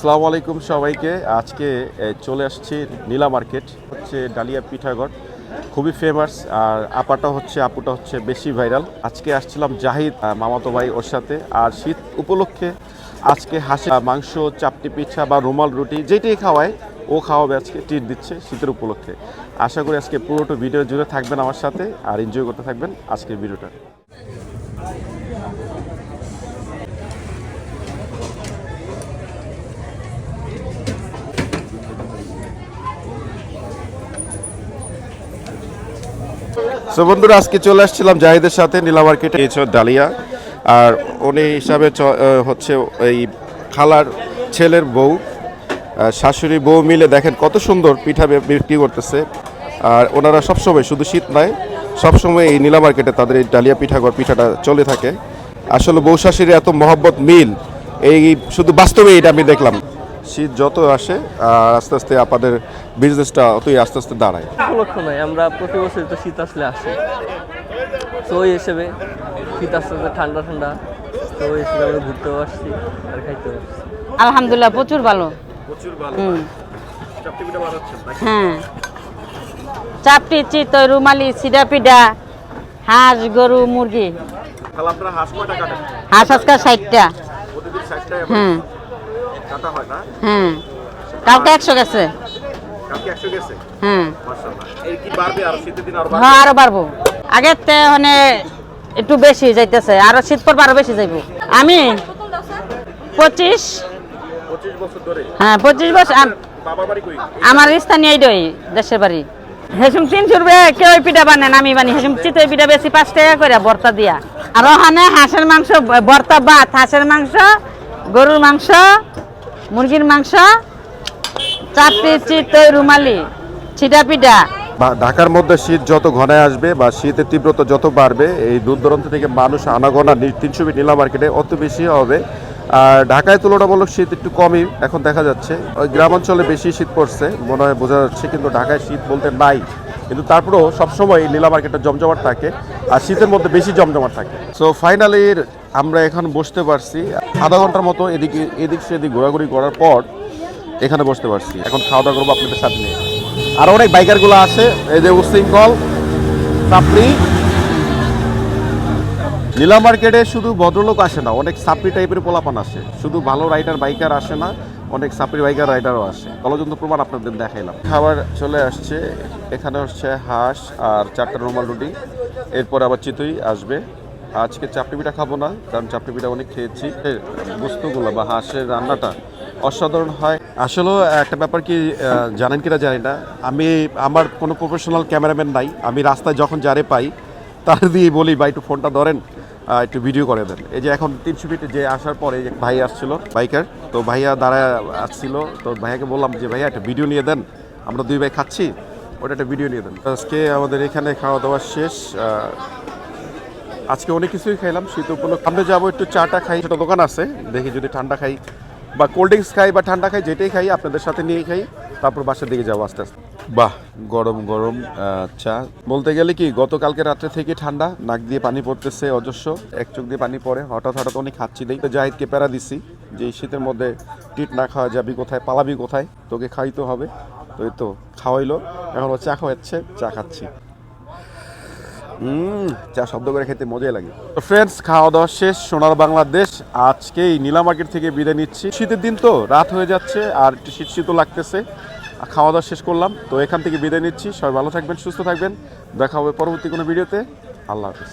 আসসালামু আলাইকুম সবাইকে। আজকে চলে আসছি নীলা মার্কেট, হচ্ছে ডালিয়া পিঠাঘর, খুবই ফেমাস। আর আপুটা হচ্ছে বেশি ভাইরাল। আজকে আসছিলাম জাহিদ মামাতো ভাই ওর সাথে। আর শীত উপলক্ষে আজকে হাঁসের মাংস, চাপটি পিঠা বা রুমাল রুটি যেটাই খাওয়ায় ও খাওয়াবে, আজকে ট্রিট দিচ্ছে শীতের উপলক্ষে। আশা করি আজকে পুরোটা ভিডিও জুড়ে থাকবেন আমার সাথে আর এনজয় করতে থাকবেন আজকের ভিডিওটা। সো বন্ধুরা, আজকে চলে আসছিলাম জাহিদের সাথে নীলা মার্কেটে। এই ডালিয়া, আর উনি হিসাবে হচ্ছে এই খালার ছেলের বউ, শাশুড়ি বউ মিলে দেখেন কত সুন্দর পিঠা বিক্রি করতেছে। আর ওনারা সবসময়, শুধু শীত নয়, সবসময় এই নীলা মার্কেটে তাদের এই ডালিয়া পিঠাটা চলে থাকে। আসলে বউ শাশুড়ি এত মহব্বত মিল, এই শুধু বাস্তবে এটা আমি দেখলাম। শীত যত আসে আস্তে আস্তে আপনাদের বিজনেসটা অতই আস্তে আস্তে দাঁড়ায়। উপলক্ষ নয়, আমরা প্রতি বছর তো শীত আসলে আসি, তো ওই হিসেবে শীত আস্তে আস্তে ঠান্ডা ঠান্ডা, তো ওই হিসেবে আমরা ঘুরতেও আসছি আর খাইতেও আসছি। আলহামদুলিল্লাহ প্রচুর ভালো। হ্যাঁ, চাপটি, চিতই, রুমালি, সিডা পিডা, হাঁস, গরু, মুরগি। হাঁস আজকে 60টা। হ্যাঁ হ্যাঁ, কালকে 100 গেছে। হ্যাঁ হ্যাঁ, আরো বাড়বো। আগের মানে একটু বেশি যাইতেছে, আরো শীত পর আরো বেশি যাইব। আমি 25। হ্যাঁ 25 বছর। আমার স্থানীয় এইটাই দেশের বাড়ি। হেসুম 300 রুপে কেউ পিঠা বানেন, আমি বানি হেসুম চিতই পিঠা বেশি 5 টাকা করে ভর্তা দিয়া। আর ওখানে হাঁসের মাংস ভর্তা, ভাত, হাঁসের মাংস, গরুর মাংস, মুরগির মাংস, চাপটি, চিতই, রুমালি, ছিটা পিঠা। ঢাকার মধ্যে শীত যত ঘনায় আসবে বা শীতের তীব্রতা যত বাড়বে, এই দূর দূরান্ত থেকে মানুষ আনাগোনা 300 ফিট নীলা মার্কেটে অত বেশি হবে। আর ঢাকায় তুলনামূলক শীত একটু কমই এখন দেখা যাচ্ছে। ওই গ্রামাঞ্চলে বেশি শীত পড়ছে মনে হয়, বোঝা যাচ্ছে। কিন্তু ঢাকায় শীত বলতে নাই, কিন্তু তারপরেও সবসময় নীলা মার্কেটটা জমজমাট থাকে, আর শীতের মধ্যে বেশি জমজমাট থাকে। সো ফাইনালি আমরা এখন বসতে পারছি। আধা ঘন্টার মতো এদিক সেদিক ঘোরাঘুরি করার পর এখানে বসতে পারছি। এখন খাওয়া দাওয়া করবো আপনাদের সাথে নিয়ে। আর অনেক বাইকারগুলো আছে, এই যে উশৃঙ্খল সাপড়ি। নীলা মার্কেটে শুধু ভদ্রলোক আসে না, অনেক সাপড়ি টাইপের পোলাপান আসে। শুধু ভালো রাইডার বাইকার আসে না, অনেক সাপড়ি বাইকার রাইডারও আসে। তলজন্ত প্রমাণ আপনাদের দেখাইলাম। খাবার চলে আসছে, এখানে হচ্ছে হাঁস আর 4টা রুমাল রুটি, এরপর আবার চিতই আসবে। আজকে চাপটি পিঠা খাবো না, কারণ চাপটি পিঠা অনেক খেয়েছি। বস্তুগুলো বা হাঁসের রান্নাটা অসাধারণ হয়। আসলে একটা ব্যাপার কি জানেন কিনা জানি না, আমার কোনো প্রফেশনাল ক্যামেরাম্যান নাই। আমি রাস্তায় যখন যারে পাই তার দিয়ে বলি, ভাই একটু ফোনটা ধরেন, একটু ভিডিও করে দেন। এই যে এখন 300 ফিটে যে আসার পরে ভাই আসছিল বাইকার, তো ভাইয়া দাঁড়ায় আসছিল, তো ভাইয়াকে বললাম যে ভাইয়া একটা ভিডিও নিয়ে দেন, আমরা দুই ভাই খাচ্ছি, ওটা একটা ভিডিও নিয়ে দেন। আজকে আমাদের এখানে খাওয়া দাওয়া শেষ। আজকে অনেক কিছুই খাইলাম শীত উপলক্ষে। আমরা যাবো একটু চাটা খাই, ছোটো দোকান আছে, দেখি যদি ঠান্ডা খাই বা কোল্ড ড্রিঙ্কস খাই বা ঠান্ডা খাই, যেটাই খাই আপনাদের সাথে নিয়েই খাই। তারপর বাসার দিকে যাবো আস্তে আস্তে। বাহ, গরম গরম চা। বলতে গেলে কি গতকালকে রাত্রে থেকে ঠান্ডা, নাক দিয়ে পানি পড়তেছে অজস্র, এক চোখ দিয়ে পানি পড়ে। হঠাৎ অনেক খাচ্ছি দেই, তো জাহিদকে প্যারা দিচ্ছি যে এই শীতের মধ্যে টিট না খাওয়া যাবি কোথায়, পালাবি কোথায়, তোকে খাইতে হবে। তো এই তো খাওয়াইলো, এখন চা খাওয়াচ্ছে, চা খাচ্ছি। চা শব্দ করে খেতে মজাই লাগে। তো ফ্রেন্ডস, খাওয়া দাওয়া শেষ, সোনার বাংলাদেশ। আজকেই নীলা মার্কেট থেকে বিদায় নিচ্ছি। শীতের দিন তো রাত হয়ে যাচ্ছে, আর একটু শীত লাগতেছে। খাওয়া দাওয়া শেষ করলাম, তো এখান থেকে বিদায় নিচ্ছি। সবাই ভালো থাকবেন, সুস্থ থাকবেন, দেখা হবে পরবর্তী কোনো ভিডিওতে। আল্লাহ হাফেজ।